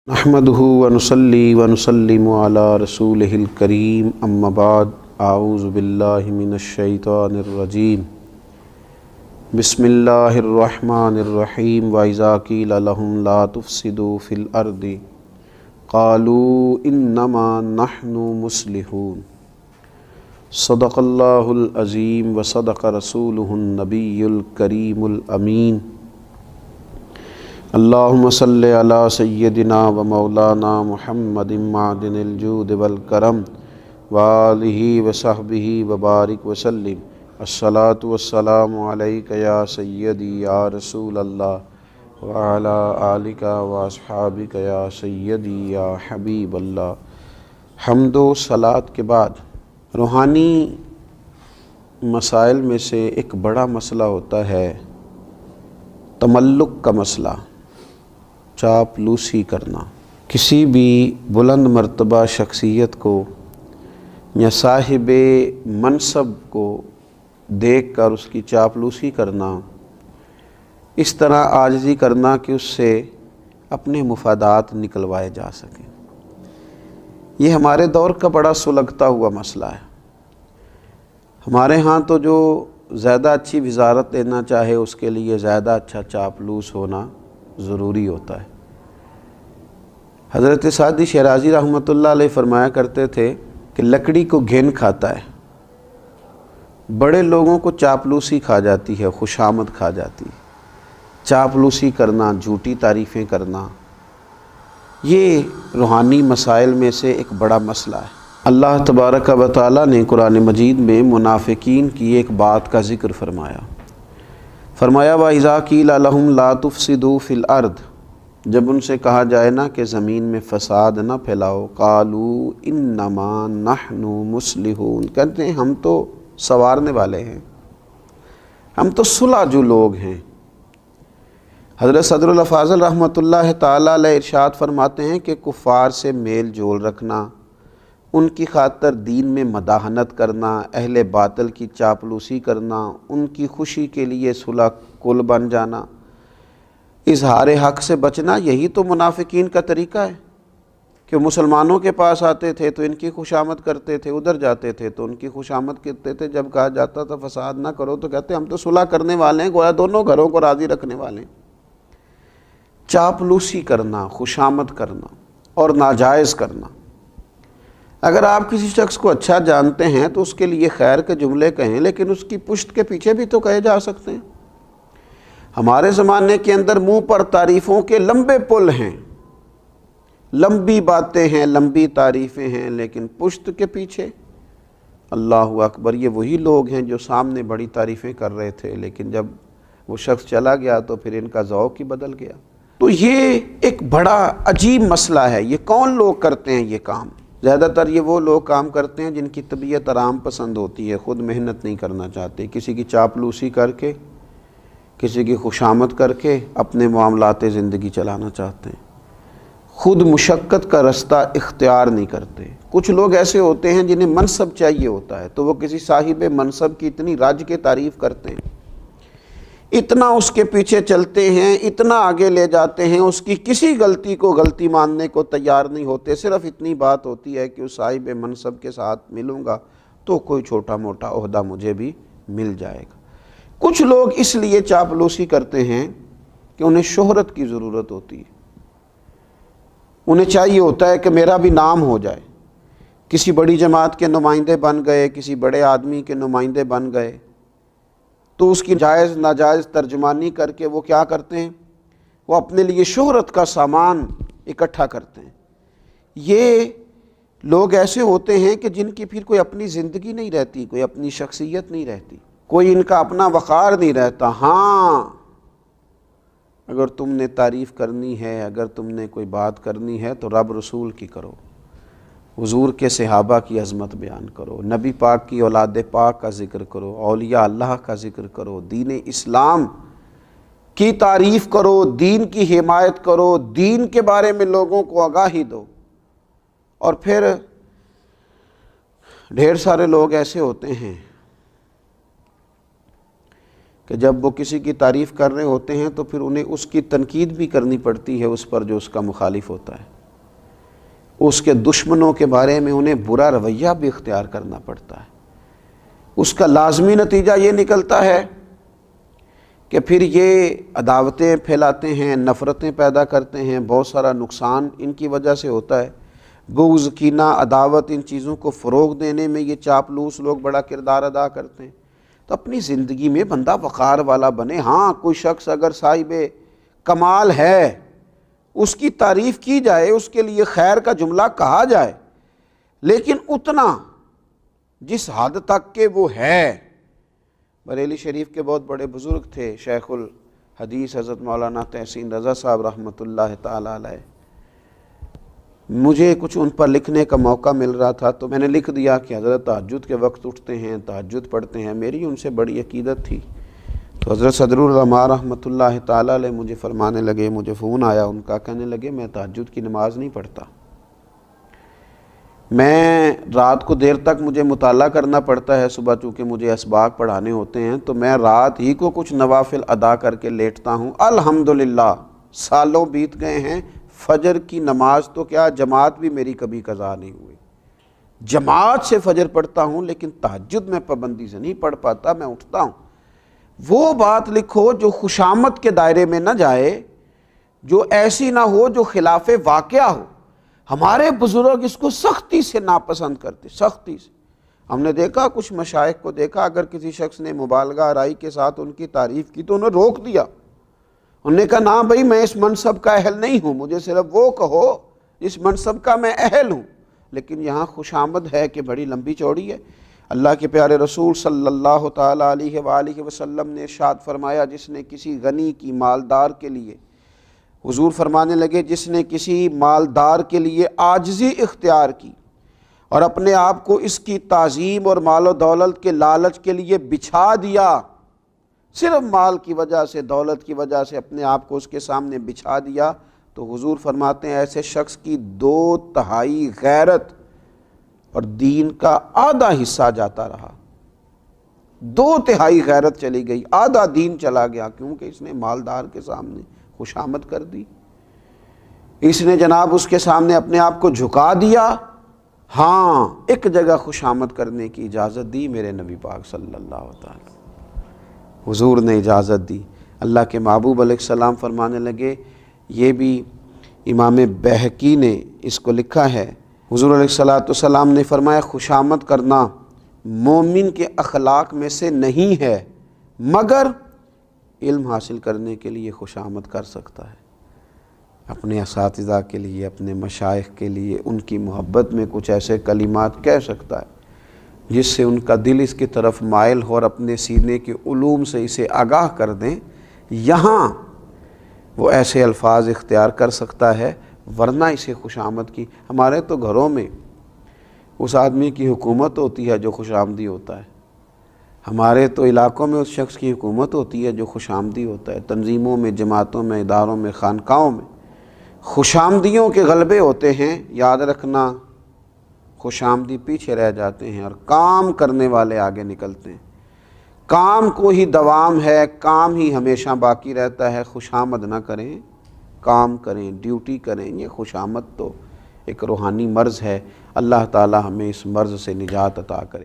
نحمدہ ونصلی ونسلم علی رسولہ الکریم اما بعد اعوذ باللہ من الشیطان الرجیم بسم اللہ الرحمن الرحیم وَإِذَا قِيلَ لَهُمْ لَا تُفْسِدُوا فِي الْأَرْضِ قَالُوا إِنَّمَا نَحْنُ مُصْلِحُونَ صدق اللہ العظیم وصدق رسولہ النبی الکریم الامین اللہم صلی علی سیدنا و مولانا محمد معدن الجود والکرم وآلہ وصحبہ وبارک وسلم الصلاۃ والسلام علیک یا سیدی یا رسول اللہ وعلی آلک واصحابک یا سیدی یا حبیب اللہ۔ حمد و صلاۃ کے بعد روحانی مسائل میں سے ایک بڑا مسئلہ ہوتا ہے تملق کا مسئلہ، چاپلوسی کرنا۔ کسی بھی بلند مرتبہ شخصیت کو یا صاحب منصب کو دیکھ کر اس کی چاپلوسی کرنا، اس طرح عاجزی کرنا کہ اس سے اپنے مفادات نکلوائے جا سکیں، یہ ہمارے دور کا بڑا سلگتا ہوا مسئلہ ہے۔ ہمارے ہاں تو جو زیادہ اچھی وزارت لینا چاہے اس کے لیے زیادہ اچھا چاپلوس ہونا ضروری ہوتا ہے۔ حضرت سعدی شیرازی رحمۃ اللہ علیہ فرمایا کرتے تھے کہ لکڑی کو گھن کھاتا ہے، بڑے لوگوں کو چاپلوسی کھا جاتی ہے، خوشامد کھا جاتی ہے۔ چاپلوسی کرنا، جھوٹی تعریفیں کرنا، یہ روحانی مسائل میں سے ایک بڑا مسئلہ ہے۔ اللہ تبارک و تعالیٰ نے قرآن مجید میں منافقین کی ایک بات کا ذکر فرمایا۔ وَإِذَا قِيلَ لَهُمْ لَا تُفْسِدُوا فِي الْأَرْضِ، جب ان سے کہا جائے نا کہ زمین میں فساد نہ پھیلاؤ، قَالُوا إِنَّمَا نَحْنُ مُصْلِحُونَ، کہتے ہیں ہم تو سنوارنے والے ہیں، ہم تو صلح جو لوگ ہیں۔ حضرت صدر الافاضل رحمۃ اللہ تعالیٰ علیہ ارشاد فرماتے ہیں کہ کفار سے میل جول رکھنا، ان کی خاطر دین میں مداحنت کرنا، اہل باطل کی چاپلوسی کرنا، ان کی خوشی کے لیے صلح کل بن جانا، اظہار حق سے بچنا، یہی تو منافقین کا طریقہ ہے کہ مسلمانوں کے پاس آتے تھے تو ان کی خوشامد کرتے تھے، ادھر جاتے تھے تو ان کی خوشامد کرتے تھے، جب کہا جاتا تھا فساد نہ کرو تو کہتے ہم تو صلح کرنے والے ہیں، گویا دونوں گھروں کو راضی رکھنے والے ہیں۔ چاپلوسی کرنا، خوشامد کرنا اور ناجائز کرنا۔ اگر آپ کسی شخص کو اچھا جانتے ہیں تو اس کے لیے خیر کے جملے کہیں، لیکن اس کی پشت کے پیچھے بھی تو کہے جا سکتے ہیں۔ ہمارے زمانے کے اندر منہ پر تعریفوں کے لمبے پل ہیں، لمبی باتیں ہیں، لمبی تعریفیں ہیں، لیکن پشت کے پیچھے اللہ اکبر، یہ وہی لوگ ہیں جو سامنے بڑی تعریفیں کر رہے تھے، لیکن جب وہ شخص چلا گیا تو پھر ان کا ذوق ہی بدل گیا۔ تو یہ ایک بڑا عجیب مسئلہ ہے۔ یہ کون لوگ کرتے ہیں یہ کام؟ زیادہ تر یہ وہ لوگ کام کرتے ہیں جن کی طبیعت آرام پسند ہوتی ہے، خود محنت نہیں کرنا چاہتے، کسی کی چاپلوسی کر کے، کسی کی خوشامد کر کے اپنے معاملات زندگی چلانا چاہتے ہیں، خود مشقت کا رستہ اختیار نہیں کرتے۔ کچھ لوگ ایسے ہوتے ہیں جنہیں منصب چاہیے ہوتا ہے تو وہ کسی صاحب منصب کی اتنی رج کے تعریف کرتے ہیں، اتنا اس کے پیچھے چلتے ہیں، اتنا آگے لے جاتے ہیں، اس کی کسی غلطی کو غلطی ماننے کو تیار نہیں ہوتے۔ صرف اتنی بات ہوتی ہے کہ اس صاحب منصب کے ساتھ ملوں گا تو کوئی چھوٹا موٹا عہدہ مجھے بھی مل جائے گا۔ کچھ لوگ اس لیے چاپلوسی کرتے ہیں کہ انہیں شہرت کی ضرورت ہوتی ہے، انہیں چاہیے ہوتا ہے کہ میرا بھی نام ہو جائے، کسی بڑی جماعت کے نمائندے بن گئے، کسی بڑے آدمی کے نمائندے بن گئے تو اس کی جائز ناجائز ترجمانی کر کے وہ کیا کرتے ہیں، وہ اپنے لیے شہرت کا سامان اکٹھا کرتے ہیں۔ یہ لوگ ایسے ہوتے ہیں کہ جن کی پھر کوئی اپنی زندگی نہیں رہتی، کوئی اپنی شخصیت نہیں رہتی، کوئی ان کا اپنا وقار نہیں رہتا۔ ہاں، اگر تم نے تعریف کرنی ہے، اگر تم نے کوئی بات کرنی ہے تو رب رسول کی کرو، حضور کے صحابہ کی عظمت بیان کرو، نبی پاک کی اولاد پاک کا ذکر کرو، اولیاء اللہ کا ذکر کرو، دین اسلام کی تعریف کرو، دین کی حمایت کرو، دین کے بارے میں لوگوں کو آگاہی دو۔ اور پھر ڈھیر سارے لوگ ایسے ہوتے ہیں کہ جب وہ کسی کی تعریف کر رہے ہوتے ہیں تو پھر انہیں اس کی تنقید بھی کرنی پڑتی ہے اس پر جو اس کا مخالف ہوتا ہے، اس کے دشمنوں کے بارے میں انہیں برا رویہ بھی اختیار کرنا پڑتا ہے۔ اس کا لازمی نتیجہ یہ نکلتا ہے کہ پھر یہ عداوتیں پھیلاتے ہیں، نفرتیں پیدا کرتے ہیں، بہت سارا نقصان ان کی وجہ سے ہوتا ہے۔ بغض، کینہ، عداوت، ان چیزوں کو فروغ دینے میں یہ چاپلوس لوگ بڑا کردار ادا کرتے ہیں۔ تو اپنی زندگی میں بندہ وقار والا بنے۔ ہاں کوئی شخص اگر صاحب کمال ہے، اس کی تعریف کی جائے، اس کے لیے خیر کا جملہ کہا جائے، لیکن اتنا جس حد تک کہ وہ ہے۔ بریلی شریف کے بہت بڑے بزرگ تھے، شیخ الحدیث حضرت مولانا تحسین رضا صاحب رحمۃ اللہ تعالی علیہ۔ مجھے کچھ ان پر لکھنے کا موقع مل رہا تھا تو میں نے لکھ دیا کہ حضرت تہجد کے وقت اٹھتے ہیں، تہجد پڑھتے ہیں۔ میری ان سے بڑی عقیدت تھی۔ تو حضرت صدر العلماء رحمۃ اللہ تعالی علیہ مجھے فرمانے لگے، مجھے فون آیا ان کا، کہنے لگے میں تہجد کی نماز نہیں پڑھتا، میں رات کو دیر تک مجھے مطالعہ کرنا پڑتا ہے، صبح چونکہ مجھے اسباق پڑھانے ہوتے ہیں تو میں رات ہی کو کچھ نوافل ادا کر کے لیٹتا ہوں۔ الحمدللہ سالوں بیت گئے ہیں، فجر کی نماز تو کیا جماعت بھی میری کبھی قضا نہیں ہوئی، جماعت سے فجر پڑھتا ہوں، لیکن تہجد میں پابندی سے نہیں پڑھ پاتا، میں اٹھتا ہوں۔ وہ بات لکھو جو خوشامد کے دائرے میں نہ جائے، جو ایسی نہ ہو جو خلاف واقعہ ہو۔ ہمارے بزرگ اس کو سختی سے ناپسند کرتے، سختی سے۔ ہم نے دیکھا کچھ مشائخ کو دیکھا، اگر کسی شخص نے مبالغہ آرائی کے ساتھ ان کی تعریف کی تو انہیں روک دیا، انہوں نے کہا نا بھائی میں اس منصب کا اہل نہیں ہوں، مجھے صرف وہ کہو اس منصب کا میں اہل ہوں۔ لیکن یہاں خوشامد ہے کہ بڑی لمبی چوڑی ہے۔ اللہ کے پیارے رسول صلی اللہ تعالیٰ علیہ وآلہ وسلم نے ارشاد فرمایا، جس نے کسی غنی کی مالدار کے لیے، حضور فرمانے لگے جس نے کسی مالدار کے لیے عاجزی اختیار کی اور اپنے آپ کو اس کی تعظیم اور مال و دولت کے لالچ کے لیے بچھا دیا، صرف مال کی وجہ سے، دولت کی وجہ سے اپنے آپ کو اس کے سامنے بچھا دیا، تو حضور فرماتے ہیں ایسے شخص کی 2/3 غیرت اور دین کا آدھا حصہ جاتا رہا۔ 2/3 غیرت چلی گئی، آدھا دین چلا گیا، کیونکہ اس نے مالدار کے سامنے خوشامد کر دی، اس نے جناب اس کے سامنے اپنے آپ کو جھکا دیا۔ ہاں ایک جگہ خوشامد کرنے کی اجازت دی میرے نبی پاک صلی اللہ تعالی، حضور نے اجازت دی۔ اللہ کے محبوب علیہ السلام فرمانے لگے، یہ بھی امام بہقی نے اس کو لکھا ہے، حضور علیہ السلام نے فرمایا خوشامد کرنا مومن کے اخلاق میں سے نہیں ہے، مگر علم حاصل کرنے کے لیے خوشامد کر سکتا ہے، اپنے اساتذہ کے لیے، اپنے مشائخ کے لیے، ان کی محبت میں کچھ ایسے کلمات کہہ سکتا ہے جس سے ان کا دل اس کی طرف مائل ہو اور اپنے سینے کے علوم سے اسے آگاہ کر دیں، یہاں وہ ایسے الفاظ اختیار کر سکتا ہے، ورنہ اسے خوشامد کی۔ ہمارے تو گھروں میں اس آدمی کی حکومت ہوتی ہے جو خوش آمدی ہوتا ہے، ہمارے تو علاقوں میں اس شخص کی حکومت ہوتی ہے جو خوش آمدی ہوتا ہے، تنظیموں میں، جماعتوں میں، اداروں میں، خانقاہوں میں خوش آمدیوں کے غلبے ہوتے ہیں۔ یاد رکھنا خوش آمدی پیچھے رہ جاتے ہیں اور کام کرنے والے آگے نکلتے ہیں۔ کام کو ہی دوام ہے، کام ہی ہمیشہ باقی رہتا ہے۔ خوش آمد نہ کریں، کام کریں، ڈیوٹی کریں۔ یہ خوش آمد تو ایک روحانی مرض ہے، اللہ تعالی ہمیں اس مرض سے نجات عطا کرے۔